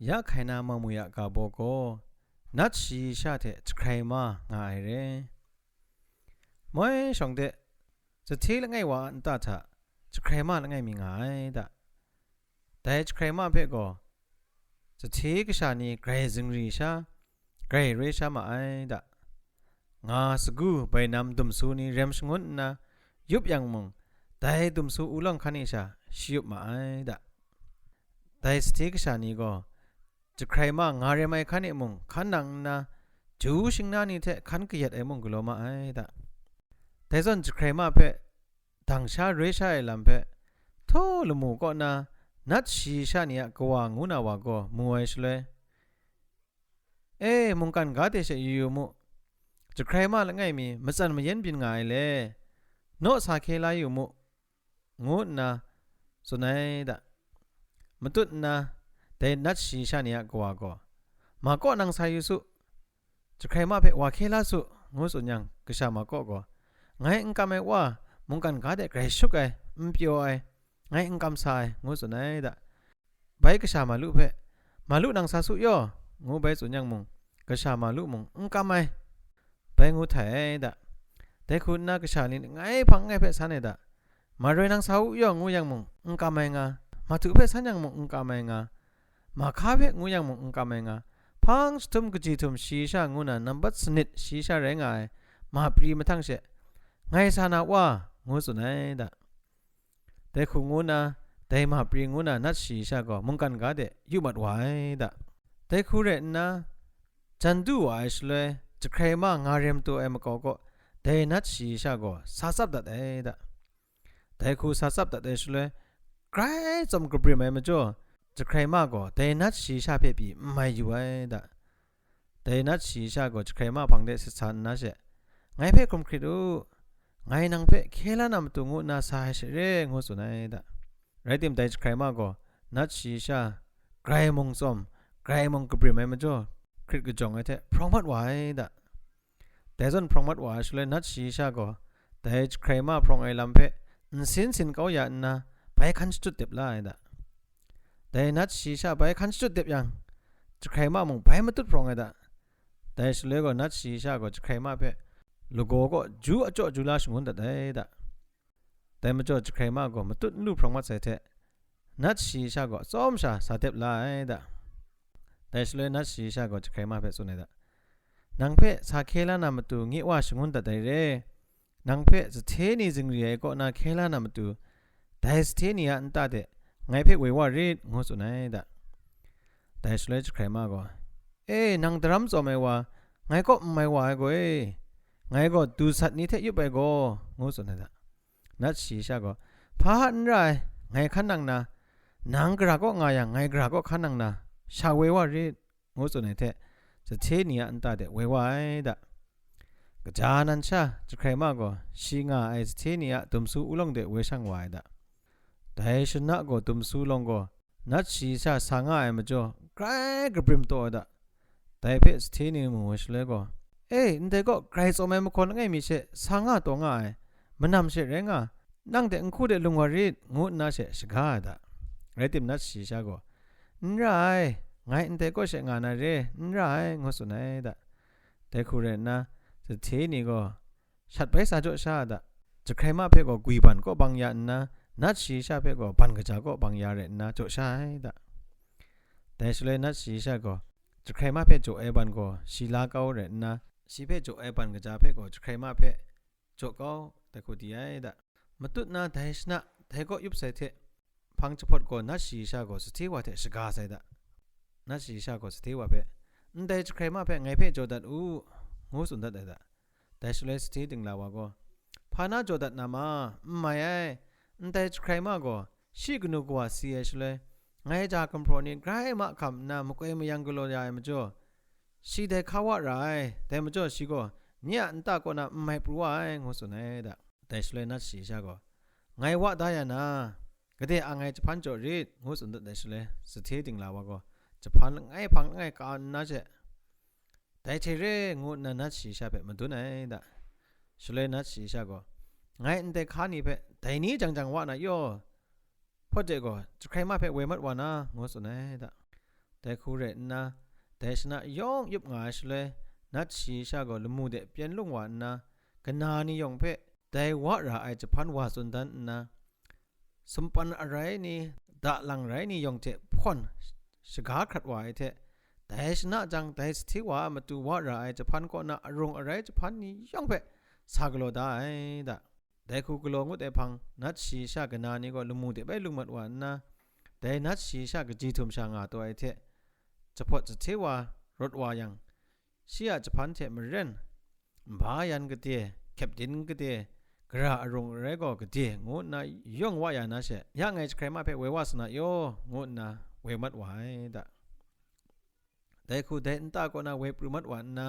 ยาไข่นามามุยากาโบโกนัดชีชาเถจะใครมาง่ายเร่มวยชงเดจะทีละไงวะอันตาถะจะใครมาละไงมีง่ายดะแต่จะใครมาเพ่ก็จะทีกชานีเกรซึงรีชาเกรเรชามาไอดะงาสกูไปนำดุมซูนีเรมชงุนนะยุบยังมงแต่ดุมซูอุลังคันิชาชิบมาไอดะแต่สทีกชานีก็จะใครมางาเรไม่คันเอมงขันนังนะจูชิงนานี่เทขันกิยัดเอมงกุโลมาไอดะแต่ส่วนจะใครมาเพ่ดังชาเรชาเอลัมเพ่โทลมูก็นะนัดชีชานี่กว่างูนาวาก็มวยชเลยมุงกันกาเตเชยยูมุจะใครมาละไงมีมันสันมาเย็นบินไงเลยโนสาเคลายูมุงูนะสุนัยดะมันตุนะแต่นัดชีชานี่กว่าก็มาก็นังสายุสุจะใครมาเพ่ว่าเคลาสุงูสุนยังกษามาก็ไงอังกามว่ามุงกันกาเตเกรชุกไอเปียวไอไงอังกามสายงูสุนัยดะใบกษามาลุเพ่มาลุนังสาสุย่องูใบสุนยังมุงกษามาลุมุงอังกามไอไปงูไทยดะแต่คุณน่ากษาลินไงพังไงเพ่สันเอดะมาเรนังสาวย่องูยังมุงอังกามไงามาถือเพ่สันยังมุงอังกามไงามาข้าเพ่งูยังมุงอังกามไงาพังสตุมกจิตุมชีชางูน่ะนับบัดสนิทชีชาแรงไงมาปรีมาทั้งเชไงสานาว่างูสุนัยดะแต่คุณงูน่ะแต่มาปรีงูน่ะนัดชีชาก็มุงกันกาเดยุบัดไว้ดะแต่คุณเรนนะจันดูไว้สเลยจะใครมางาเรียมตัวเอ็มก็แต่นัดชีชาก็ซาซับดัดเอดะแต่คุณซาซับดัดเอสเลยใครจำกระเปรียมไม่จ่อจะใครมาก็แต่นัดชีชาเพียบีไม่อยู่ไว้ดะแต่นัดชีชาก็จะใครมาพังเดสสันนะเชไงเพ่คมคริดูไงนังเพ่เคลานำตัวงูน่าสายเฉยงูสุนัยดะไรติมแต่จะใครมาก็นัดชีชาไกรมงสมไกรมงกระเปรียมไม่จ่อคริกกระจงไอเทพร้อมพัดไว้ดะแต่ส่วนพร้อมพัดไว้ช่วยนัดชีชาก็แต่จะใครมาพร้อมไอลำเพ่สินเขาอยากนะไปขันจุดเด็บไล่ดะแต่นัดชีชาไปขันจุดเด็บยังจะใครมามงไปมาตุดพร้อมไอดะแต่ช่วยก็นัดชีชาก็จะใครมาเพ่ลูกก็จูอจ่อจูลาชงุนดัดได้ดะแต่มาจ่อจะใครมาก็มาตุดลูกพร้อมมาใส่เทนัดชีชาก็ซ้อมชาสาเด็บไล่ดะแต่ช่วยนัดชีชาก็จะใครมาเพ่สุนัยดะนังเพ่สาเคลานามาตูงี้ว่าชงุนดัดได้เร่นังเพ่จะเทนี่จึงเรียก็นาเคลานามาตูแต่สเทนี่อันตาเดไงเพ่เวว่ารีดงูสุนัยดะแต่ช่วยจะใครมาก็นังดรัมจะไม่ว่าไงก็ไม่ว่าก็ไงก็ดูสัตว์นี้เทยุไปก็งูสุนัยดะนัดชีชาก็พาหันไรไงขันนังนะนังกระก็ไงยังไงกระก็ขันนังนะชาเวว่ารีดงูสุนัยเทจะเทนี่อันตาเดเวว่าดะกจานันชาจะใครมาก็ชิงาไอเทนี่ตุมสูอุลงเดเวช่างไว้ดะแต่ชนะก็ตุมสูลงก็นัดชีชาสังไอมาจ่อใครกระปริมตัวดะแต่เพื่อเทนี่มัวเฉลยก็นี่แต่ก็ใครสมัยมคนไงมีเชสังตัวง่ายมันนำเชเรงนั่งแต่งคู่เดลุงวารีงูน่าเชสกาดะไรติมนัดชีชาก็ไรไงนี่แต่ก็เชงานาเรไรงูสุนัยดะแต่คู่เรนนะจะเทนี่ก็ชัดไปสาจ่อชาดะจะใครมาเพ่ก็กุยบันก็บางอย่างนะนัดชีชาเพ่ก็บันกระจาก็บางอย่างเรนนะจ่อชาดะแต่เฉลยนัดชีชาก็จะใครมาเพ่จ่อเอบันก็ศิลาเก้าเรนนะชีเพ่จ่อเอบันกระจาเพ่ก็จะใครมาเพ่จ่อเก้าแต่กูดีไอ้ดะมาตุนะแต่ชนะแต่ก็ยุบใส่เทพังจะพดก็นัดชีชาก็สติว่าเทสกาใส่ดะนัดชีชาก็สติว่าเพ่แต่จะใครมาเพ่ไงเพ่จ่อดัดงูสุนดัดได้แต่เฉลยสติดึงลาวก็พานาจดัดนามาไม่แต่ใครมาก็ชีกนุกว่าเสียเฉลยไงจากคำพรนี้ใครมาคำนามุกไม่ยังกุโลยายมาจ่อชีได้ข่าวอะไรแต่มาจ่อชีก็เนี่ยอันตาก็น่ะไม่ปลัวงูสุนัยดะแต่เฉลยนัดชีชาก็ไงว่าได้ยนะก็ได้อังไงจะพันจ่อรีดงูสุนดัดแต่เฉลยสติดึงลาวก็จะพันไงพังไงการน่าจะแต่เทเรงูนัดชีชาเปมันตัวไหนดะเฉลยนัดชีชาก็ไงแต่ขานี่เปแต่นี้จังว่านะโยพอเจก็จะใครมาเปเวมัดวานะงูสุนัยดะแต่ แต่คูเรนะแต่ชนะย่องยุบงายชเลยนัดชีชาก็ละมูเดเปลี่ยนลุงวันนะกันนานิยองเพแต่ว่าระไอจะพันวาสุนดันนะสมปันอะไรนี่ดะหลังไรนี่ยองเทพ่นสกาขัดไว้เทแต่ชนะจังแต่สติว่ามาดูว่าระไอจะพันก็นะอารมณ์อะไรจะพันนี่ยองเพสากโลได้ดะแต่คูกโลงุแต่พังนัดชีชากันนานี่ก็ละมูเดไปลุงมัดวันนะแต่นัดชีชาก็จีทุมชางาตัวไอเทจะพอจะเทว่ารถวายังเชียจะพันเทมเรนบายันก็เตะแคปตินก็เตะกระอารมณ์อะไรก็เตะงูน่ะย่องว่าอย่างนั้นเช่ยังไงจะใครมาเพ่เววาสนาโยงูน่ะเวมัดไว้ดะแต่คูเดนตาก็น่ะเวปรุมัดวันนะ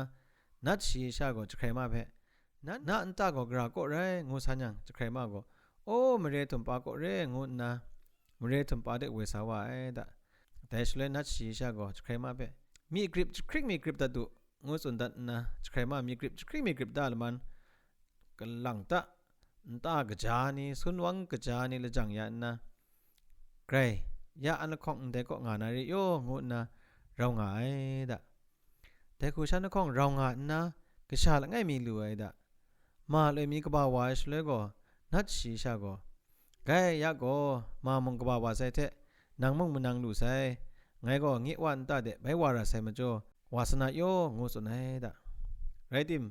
นัดชีชาก็จะใครมาเพ่นั่นอันตาก็กระก็เรงูสัญญังจะใครมาก็โอ้มเรตุมปาก็เรงูน่ะมเรตุมปาเด็กเวสาวายดะแต่ฉะนั้นนัดชีชาก็จะใครมาเพ่มีกริปคริกมีกริปตัดดูงูสุนดันนะจะใครมามีกริปคริกมีกริปได้ละมันกันหลังตากระจานี่สุนวังกระจานี่ละจังยันนะไกรยาอันของเด็กก็งานอะไรโยงูนะเราง่ายดะแต่คูฉันของเราง่ายนะกระชาละง่ายมีรวยดะมาเลยมีกบ่าววายสเลยก็นัดชีชาก็ไกรยาก็มามงกบ่าววายใส่เทนางมงมันนางดูใส่ไงก็งี้วันตาเดไปวาระใส่มาจ่อวาสนาโยงูสุนัยดะไรติม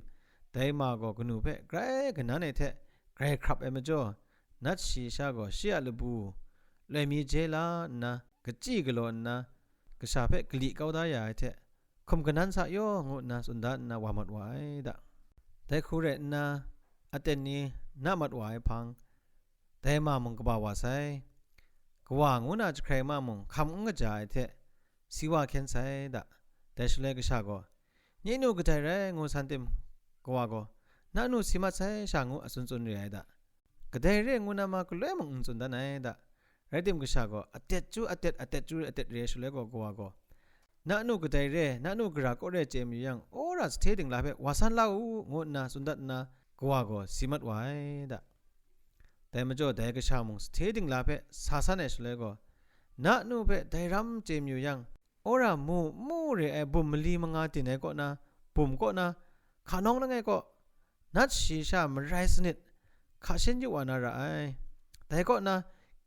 แต่มาก็กนูเพ่ไกรกันนั่นเอเทไกรครับเอมาจ่อนัดชีชาก็เชียลบูเลยมีเจลานะกะจีกลอนนะกะชาเพ่กลีเก้าได้ยาเทคมกันนั้นสะโยงูนะสุนดานนะวามัดไว้ดะแต่คูเรนะอเตนีนามัดไว้พังแต่มามงกบ่าววาใส่กว่างูน่าจะใครมามงคำงะจ่ายเทสิว่าเข็นใส่ดะแต่ฉลกชาก็นี่นูก็ได้เรงูสันติมกว่าก็นั่นนูสิมาใส่ชางูอสุนสุนเรียดะก็ได้เรงูนามาก็เลยมงสุนดานไหนดะไรติมก็ชาก็อเตจูอเตเรฉลกก็กว่าก็นั่นนูก็ได้เรนั่นนูกระก็เรเจมียังโอรัสเทดิงลาเปวาสันลาอูงูน่าสุนดันนะกว่าก็สิมัดไว้ดะแต่มาจ่อแต่ก็ชามงสเทดิงลาเปสาสันเอฉลกก็นั่นนูเปได้รำเจมียังโอรามูเรไอบุมลีมังอาติเนก็นะบุมก็นะขาน้องนั่งไงก็นัดชีชามไรสนิดขาเช่นอยู่วันอะไรแต่ก็นะ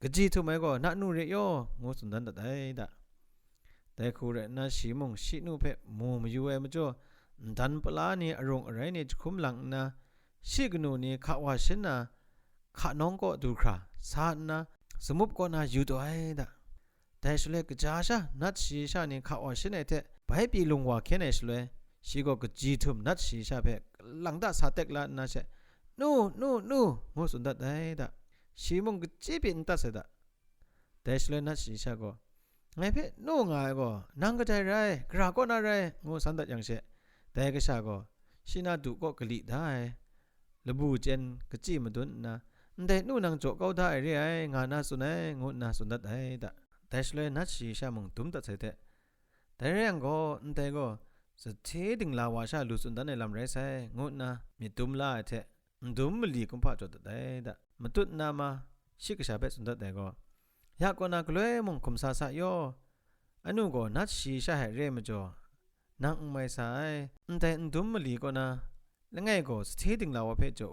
กจีทุไม่ก็นัดนูเรโยงูสุนดันได้ดะแต่คูเรนะชีมงชีนูเปมูมาอยู่เอมาจ่อดันปลานี่อารมณ์อะไรนี่คุมหลังนะชีกนูนี่ขาว่าเช่นนะขาน้องก็ดูคราสานะสมุบก็นะอยู่ตัวไอ้ดะแต่ฉลกจ้าชานัดชีชานี่ข้าว่าชินเอเทไปปีลุงว่าแค่ไหนฉลชีก็กจีทุมนัดชีชาเพ่หลังดาสาเต็กละนะเชนูงูสุนดัดได้ดะชีมงกจีบินตัดเสดะแต่ฉลนัดชีชาก็ไงเพ่นูง่ายก็นังก็ใจไรกระก็น่าไรงูสันดัดอย่างเชแต่ก็ชาก็ชินาดูก็กลีได้ระบูเจนกจีมาดุนนะแต่นูนังโจก็ได้เรื่อยงานน่าสุนัยงูน่าสุนดัดได้ดะแต่ฉลนัดชีชามงตุมตัดเสด็จแต่เรื่องก็แต่ก็จะเทดึงลาวาชาลุสุนดันในลำไรใส่งดนะมีตุมลาเทตุมมลีกุมพาจดได้ดะมาตุนามาชิกชาเปสุนดัดแต่ก็อยากก็นักเลยมงคุมซาสะโยอันนู้ก็นัดชีชาให้เร่มาจ่อนักไม่ใส่แต่ตุมมลีก็นะแล้วไงก็เทดึงลาวาเพจจู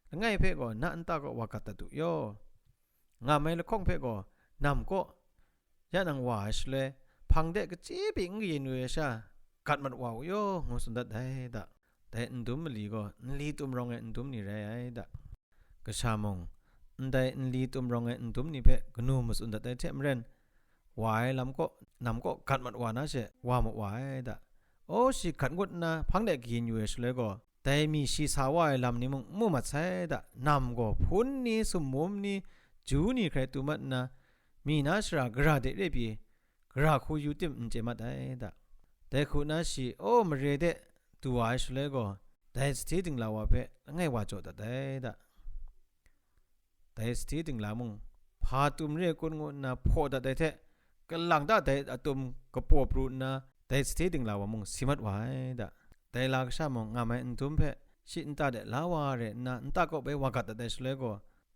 แล้วไงเพก็นันตาก็วากัตตุโยงาไม่ละคงเพก็นำก็ยานังวาชเลยพังเด็กจีบิงยินเวชากัดมันวาวโยงูสุนดัดได้ดะแต่ดุมลีก็ลีตุมรองเงินดุมนี่ไรดะก็ชามงแต่ลีตุมรองเงินดุมนี่เพกนูมุสุนดัดได้เทมเรนวายลำก็นำก็กัดมันวานะเชวามวายดะโอ้สิขัดงดนะพังเด็กยินเวชเลยก็แต่มีชีสาวายลำนี้มึงมุมัดใส่ดะนำก็พุนนี่สมุมนี่จูนี่ใครตุมัดนะมีนาชรากระเดเรบีกระคูยูติมเจมาได้ดะแต่คุณนาชีโอ้มเรเดตัวไอชเลก็แต่สตีดึงลาวะเปไงว่าโจดได้ดะแต่สตีดึงลามุงพาตุมเรียกุนงนะพอดได้เทกันหลังได้แต่ตุมกปอปรูนะแต่สตีดึงลาวะมุงสิมัดไว้ดะแต่ลากชามงงาไม่ตุมเพชินตาเดลาวาเรนะนตาก็ไปว่ากัดได้ชเลก็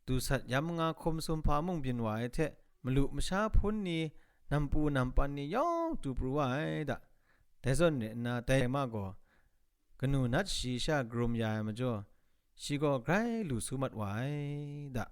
ดูสัตยามงาคมสุมพามุงบินไว้เทมลุมชาพุนนี้ นำปูนำปันนี่ย่อตูปรูว่าไอ้ดะแต่ส่วนเนี่ยนาแต่มากก็กนูนัดชีชากรมยายมาจ่อชีก็ไกรลูสุมัดไว้ดะ